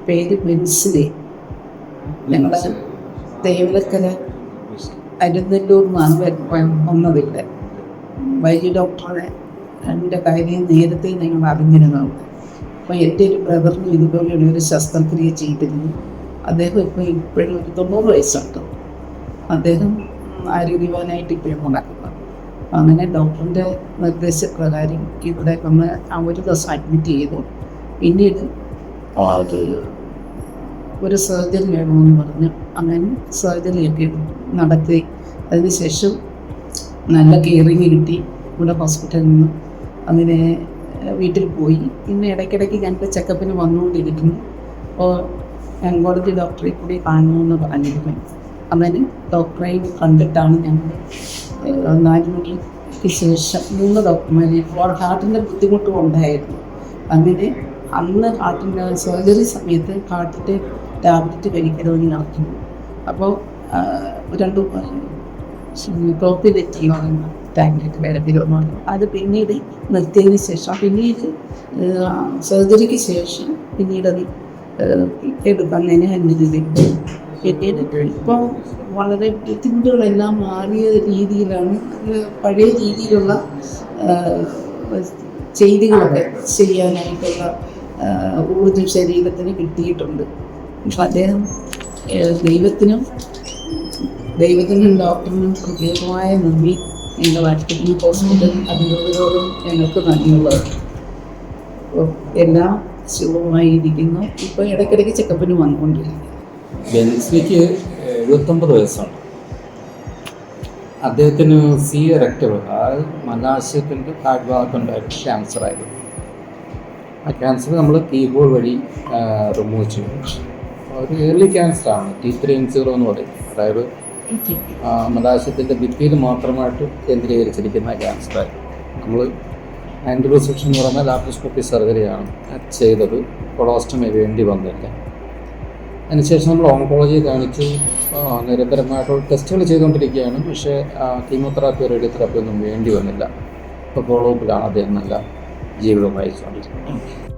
പേര് ബെൻസിലെ. ഞങ്ങളുടെ തേവലക്കര അരുന്നല്ലൂർ വന്നതിവിടെ വൈദ്യ ഡോക്ടറെ എൻ്റെ കാര്യം നേരത്തെ ഞങ്ങൾ അറിഞ്ഞിരുന്നുണ്ട്. അപ്പോൾ എൻ്റെ ഒരു ബ്രദറിന് ഇതുപോലെയുള്ള ഒരു ശസ്ത്രക്രിയ ചെയ്തിരുന്നു. അദ്ദേഹം ഇപ്പോഴും ഒരു 90 വയസ്സുണ്ട്. അദ്ദേഹം ആരോഗ്യവാനായിട്ട് ഇപ്പോഴും നടക്കുന്നത്. അങ്ങനെ ഡോക്ടറിൻ്റെ നിർദ്ദേശപ്രകാരം ഇവിടെ നമ്മൾ ഒരു ദിവസം അഡ്മിറ്റ് ചെയ്തു. പിന്നീട് ഒരു സർജറി വേണമെന്ന് പറഞ്ഞു. അങ്ങനെ സർജറിയൊക്കെ നടത്തി. അതിനുശേഷം നല്ല കെയറിങ് കിട്ടി ഇവിടെ ഹോസ്പിറ്റലിൽ നിന്ന്. അങ്ങനെ വീട്ടിൽ പോയി. പിന്നെ ഇടയ്ക്കിടയ്ക്ക് ഞങ്ങൾക്ക് ചെക്കപ്പിന് വന്നുകൊണ്ടിരിക്കുന്നു. അപ്പോൾ ഓങ്കോളജി ഡോക്ടറെ കൂടി കാണുമെന്ന് പറഞ്ഞിരുന്നു. അങ്ങനെ ഡോക്ടറെയും കണ്ടിട്ടാണ് ഞങ്ങൾ 4 മണിക്ക് ശേഷം 3 ഡോക്ടർമാരെ ഹാർട്ടിൻ്റെ ബുദ്ധിമുട്ടും ഉണ്ടായിരുന്നു. അങ്ങനെ അന്ന് ഹാർട്ടിൻ്റെ സർജറി സമയത്ത് ഹാർട്ടിൻ്റെ ടാബ്ലറ്റ് കഴിക്കണമെന്ന് നടത്തുന്നു. അപ്പോൾ 2 പ്രോപ്പിലെറ്റി ടാബ്ലറ്റ് വേറെത്തിരുന്നു. അത് പിന്നീട് നിർത്തിയതിന് ശേഷം പിന്നീട് സർജറിക്ക് ശേഷം പിന്നീടത് എടുക്കുന്നതിന് അനുവദിച്ചു. പിന്നീട് ഇപ്പോൾ വളരെ ബുദ്ധിമുട്ടുകളെല്ലാം മാറിയ രീതിയിലാണ്. പഴയ രീതിയിലുള്ള ചെയ്തികളൊക്കെ ചെയ്യാനായിട്ടുള്ള ഊർജ്ജം ശരീരത്തിന് കിട്ടിയിട്ടുണ്ട്. അപ്പം അദ്ദേഹം ദൈവത്തിനും ഡോക്ടറിനും പ്രത്യേകമായ നന്ദി ഞങ്ങൾ വാഴ്ത്തുന്നു. ഹോസ്പിറ്റൽ അധികൃതരോടും ഞങ്ങൾക്ക് നന്ദിയുള്ളത്. അപ്പോൾ എല്ലാം സുഖമായിരിക്കുന്നു. ഇപ്പോൾ ഇടയ്ക്കിടയ്ക്ക് ചെക്കപ്പിന് വന്നുകൊണ്ടിരിക്കുന്നു. ബെൻസിക്ക് 79 വയസ്സാണ്. അദ്ദേഹത്തിന് സി റെക്ടർ, അതായത് മലാശയത്തിൻ്റെ താഴ്ഭാഗത്തുണ്ടായിരുന്നു ക്യാൻസറായിരുന്നു. ആ ക്യാൻസർ നമ്മൾ കീബോർഡ് വഴി റിമൂവ് ചെയ്തു. ഒരു ഏർലി ക്യാൻസറാണ്, T3N0 എന്ന് പറയും. അതായത് മലാശയത്തിൻ്റെ ഭിത്തിയിൽ മാത്രമായിട്ട് കേന്ദ്രീകരിച്ചിരിക്കുന്ന ക്യാൻസറായിരുന്നു. നമ്മൾ ആൻറ്റിബയോസെക്ഷൻ എന്ന് പറഞ്ഞാൽ ലാപ്രോസ്കോപ്പി സർജറിയാണ് ചെയ്തത്. കൊളോസ്റ്റമി വേണ്ടി വന്നില്ല. അതിനുശേഷം നമ്മൾ ഓങ്കോളജി കാണിച്ചു. നിരന്തരമായിട്ടുള്ള ടെസ്റ്റുകൾ ചെയ്തുകൊണ്ടിരിക്കുകയാണ്. പക്ഷേ കീമോതെറാപ്പി, റേഡിയോതെറാപ്പി ഒന്നും വേണ്ടി വന്നില്ല. ഇപ്പോൾ ഫോളോ അപ്പിലാണ് അദ്ദേഹം നല്ല ജീവിതം നയിച്ചുകൊണ്ടിരിക്കുന്നത്.